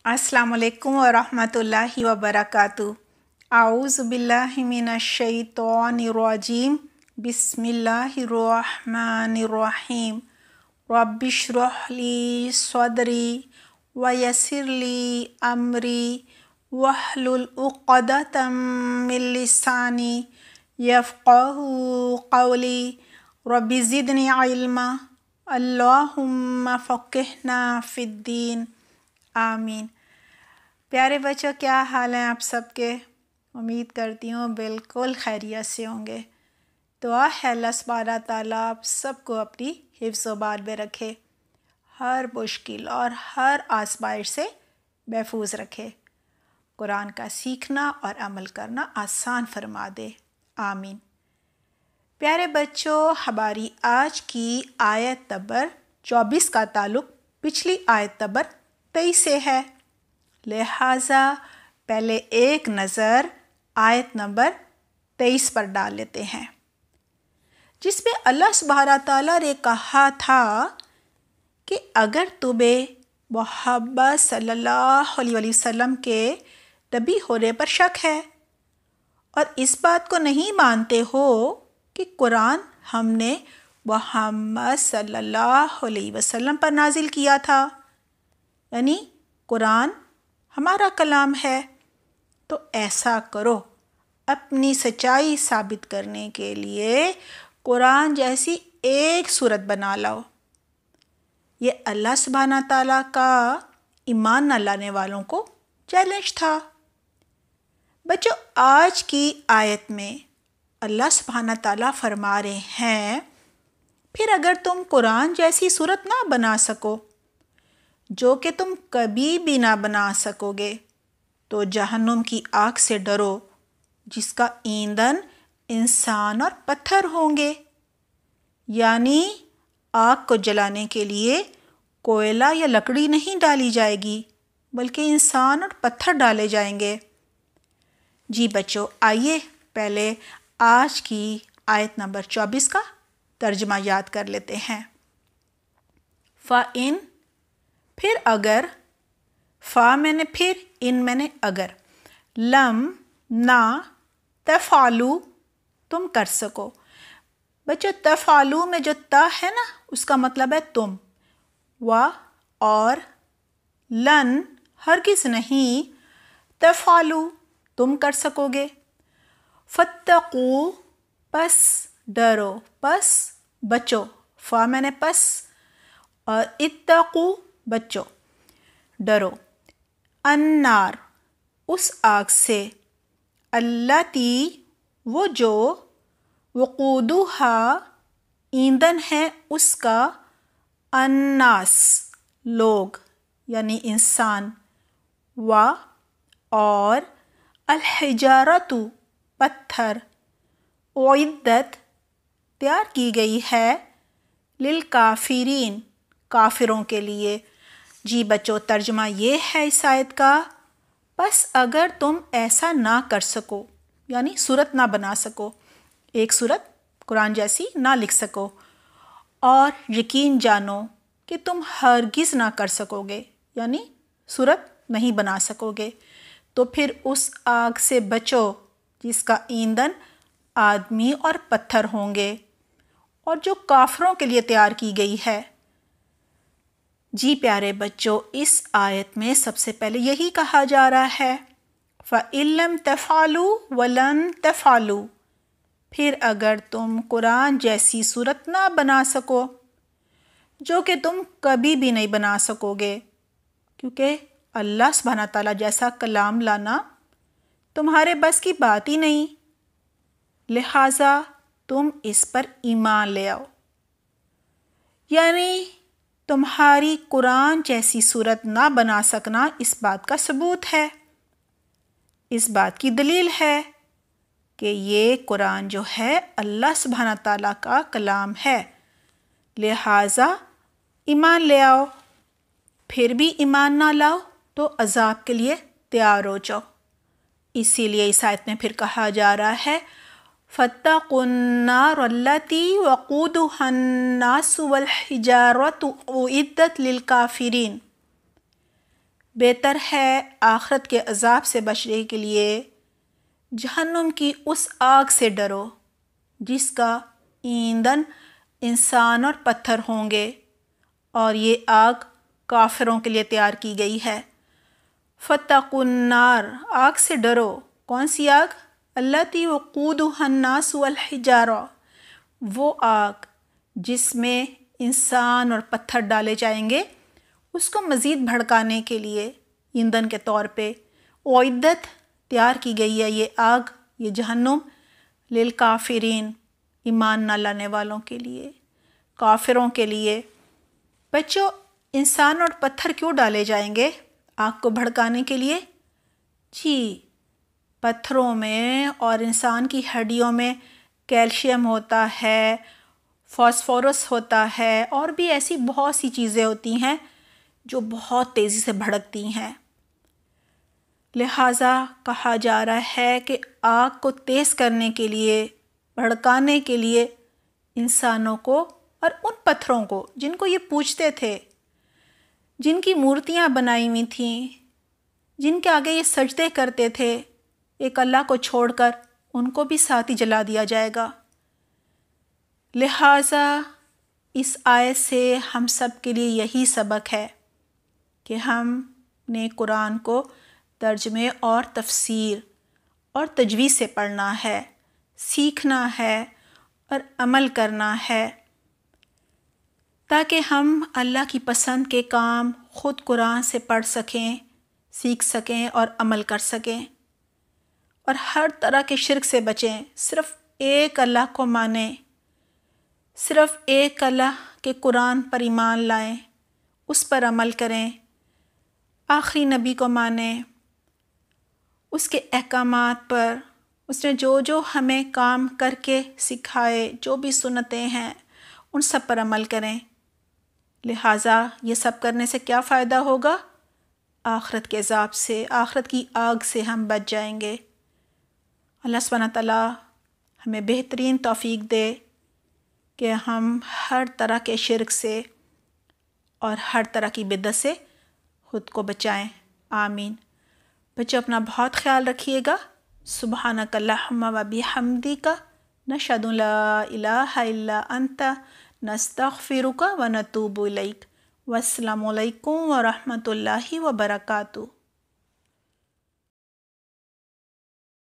अस्सलाम वालेकुम वरहमतुल्लाहि वबरकातुहू। आऊज़ु बिल्लाहि मिनश्शैतानिर्रजीम। बिस्मिल्लाहिर्रहमानिर्रहीम। रब्बिश्रह ली सदरी वयस्सिरली अमरी वहलुल उक़दतम मिन लिसानी यफ़क़हू क़ौली। रब्बि ज़िदनी इल्मा। अल्लाहुम्मा फ़क़्हिना फ़िद्दीन। आमीन। प्यारे बच्चों, क्या हाल हैं आप सबके? उम्मीद करती हूँ बिल्कुल खैरियत से होंगे। दुआ है अल्लाह सुब्हाना ताला आप सबको अपनी हिफ्ज़ व बार में रखे, हर मुश्किल और हर आज़माइश से महफूज रखे, कुरान का सीखना और अमल करना आसान फरमा दे। आमीन। प्यारे बच्चों, हमारी आज की आयत नंबर 24 का ताल्लुक़ पिछली आयत नंबर 23 से है, लिहाजा पहले एक नज़र आयत नंबर 23 पर डाल लेते हैं, जिसमें अल्लाह सुब्हाना ताला ने कहा था कि अगर तुम्हें मोहम्मद सल्लल्लाहु अलैहि वसल्लम के नबी होने पर शक है और इस बात को नहीं मानते हो कि कुरान हमने मोहम्मद सल्लल्लाहु अलैहि वसल्लम पर नाजिल किया था, यानी कुरान हमारा कलाम है, तो ऐसा करो, अपनी सच्चाई साबित करने के लिए कुरान जैसी एक सूरत बना लाओ। ये अल्लाह सुब्हाना ताला का ईमान न लाने वालों को चैलेंज था। बच्चों, आज की आयत में अल्लाह सुब्हाना ताला फरमा रहे हैं, फिर अगर तुम कुरान जैसी सूरत ना बना सको, जो कि तुम कभी भी ना बना सकोगे, तो जहन्नुम की आग से डरो, जिसका ईंधन इंसान और पत्थर होंगे। यानी आग को जलाने के लिए कोयला या लकड़ी नहीं डाली जाएगी, बल्कि इंसान और पत्थर डाले जाएंगे। जी बच्चों, आइए पहले आज की आयत नंबर 24 का तर्जमा याद कर लेते हैं। फ़इन, फिर अगर, फ़ा मैंने फिर, इन मैंने अगर, लम ना, तफ़ालू तुम कर सको। बच्चों, तफ़ालू में जो ता है ना, उसका मतलब है तुम, वा और लन हरगिज़ नहीं, तफ़ालू तुम कर सकोगे। फ़त्तक़ू पस डरो, पस बचो, फ़ा मैंने पस और इत्तक़ू बच्चो, डरो। अन्नार उस आग से, अल्लती वो जो, वक़ूदुहा ईंधन है उसका, अन्नास लोग यानी इंसान, वा और अलहिजारतु पत्थर, उइद्दत तैयार की गई है, लिल काफिरीन काफिरों के लिए। जी बच्चों, तर्जमा ये है इस आयत का, बस अगर तुम ऐसा ना कर सको, यानी सूरत ना बना सको, एक सूरत कुरान जैसी ना लिख सको, और यकीन जानो कि तुम हरगिज़ ना कर सकोगे, यानी सूरत नहीं बना सकोगे, तो फिर उस आग से बचो जिसका ईंधन आदमी और पत्थर होंगे और जो काफिरों के लिए तैयार की गई है। जी प्यारे बच्चों, इस आयत में सबसे पहले यही कहा जा रहा है, फ़इल्लम तफ़ालू वलन तफ़ालू, फिर अगर तुम कुरान जैसी सूरत ना बना सको, जो कि तुम कभी भी नहीं बना सकोगे, क्योंकि अल्लाह सुब्हाना ताला जैसा कलाम लाना तुम्हारे बस की बात ही नहीं, लिहाजा तुम इस पर ईमान ले आओ। यानी तुम्हारी कुरान जैसी सूरत ना बना सकना इस बात का सबूत है, इस बात की दलील है कि ये कुरान जो है अल्लाह सुब्हाना ताला का कलाम है, लिहाजा ईमान ले आओ। फिर भी ईमान ना लाओ तो अज़ाब के लिए तैयार हो जाओ। इसीलिए इस आयत में फिर कहा जा रहा है, फ़त्तक़ुन्नार अल्लती वक़ूदुहन्नासु वल हिजारतु उइद्दत लिल काफिरीन। بہتر ہے آخرت کے عذاب سے بچنے کے لیے جہنم کی اس آگ سے ڈرو جس کا ایندھن انسان اور پتھر ہوں گے، اور یہ آگ کافروں کے لیے تیار کی گئی ہے۔ فاتقوا النار، آگ سے ڈرو۔ کون سی آگ؟ التی وقودها الناس والحجارہ، وہ آگ جس میں انسان اور پتھر ڈالے جائیں گے، اس کو مزید بھڑکانے کے لیے ایندھن کے طور پہ اعدت تیار کی گئی ہے یہ آگ، یہ جہنم للکافرین، ایمان نہ لانے والوں کے لیے، کافروں کے لیے۔ بچوں، انسان اور پتھر کیوں ڈالے جائیں گے آگ کو بھڑکانے کے لیے؟ جی، پتھروں میں اور انسان کی ہڈیوں میں کیلشیم ہوتا ہے، فاسفورس ہوتا ہے، اور بھی ایسی بہت سی چیزیں ہوتی ہیں جو بہت تیزی سے بھڑکتی ہیں۔ لہٰذا کہا جا رہا ہے کہ آگ کو تیز کرنے کے لیے، بھڑکانے کے لیے انسانوں کو اور ان پتھروں کو جن کو یہ پوجتے تھے، جن کی مورتیاں بنائی ہوئی تھیں، جن کے آگے یہ سجدے کرتے تھے ایک اللہ کو چھوڑ کر، ان کو بھی ساتھ ہی جلا دیا جائے گا۔ لہٰذا اس آیت سے ہم سب کے لیے یہی سبق ہے کہ ہم نے قرآن کو ترجمے اور تفسیر اور تجوید سے پڑھنا ہے، سیکھنا ہے اور عمل کرنا ہے، تاکہ ہم اللہ کی پسند کے کام خود قرآن سے پڑھ سکیں، سیکھ سکیں اور عمل کر سکیں، اور ہر طرح کے شرک سے بچیں، صرف ایک اللہ کو مانیں، صرف ایک اللہ کے قرآن پر ایمان لائیں، اس پر عمل کریں، آخری نبی کو مانیں، اس کے احکامات پر، اس نے جو جو ہمیں کام کر کے سکھائے، جو بھی سنتیں ہیں، ان سب پر عمل کریں۔ لہٰذا یہ سب کرنے سے کیا فائدہ ہوگا؟ آخرت کے عذاب سے، آخرت کی آگ سے ہم بچ جائیں گے۔ اللہ سبحانہ تعالیٰ ہمیں بہترین توفیق دے کہ ہم ہر طرح کے شرک سے اور ہر طرح کی بدعت سے خود کو بچائیں، آمین۔ بچوں، اپنا بہت خیال رکھیے گا۔ سبحانک اللہم و بحمدک، نشہد ان لا الہ الا انت، نستغفرک و نتوب الیک۔ والسلام علیکم ورحمۃ اللہ وبرکاتہ۔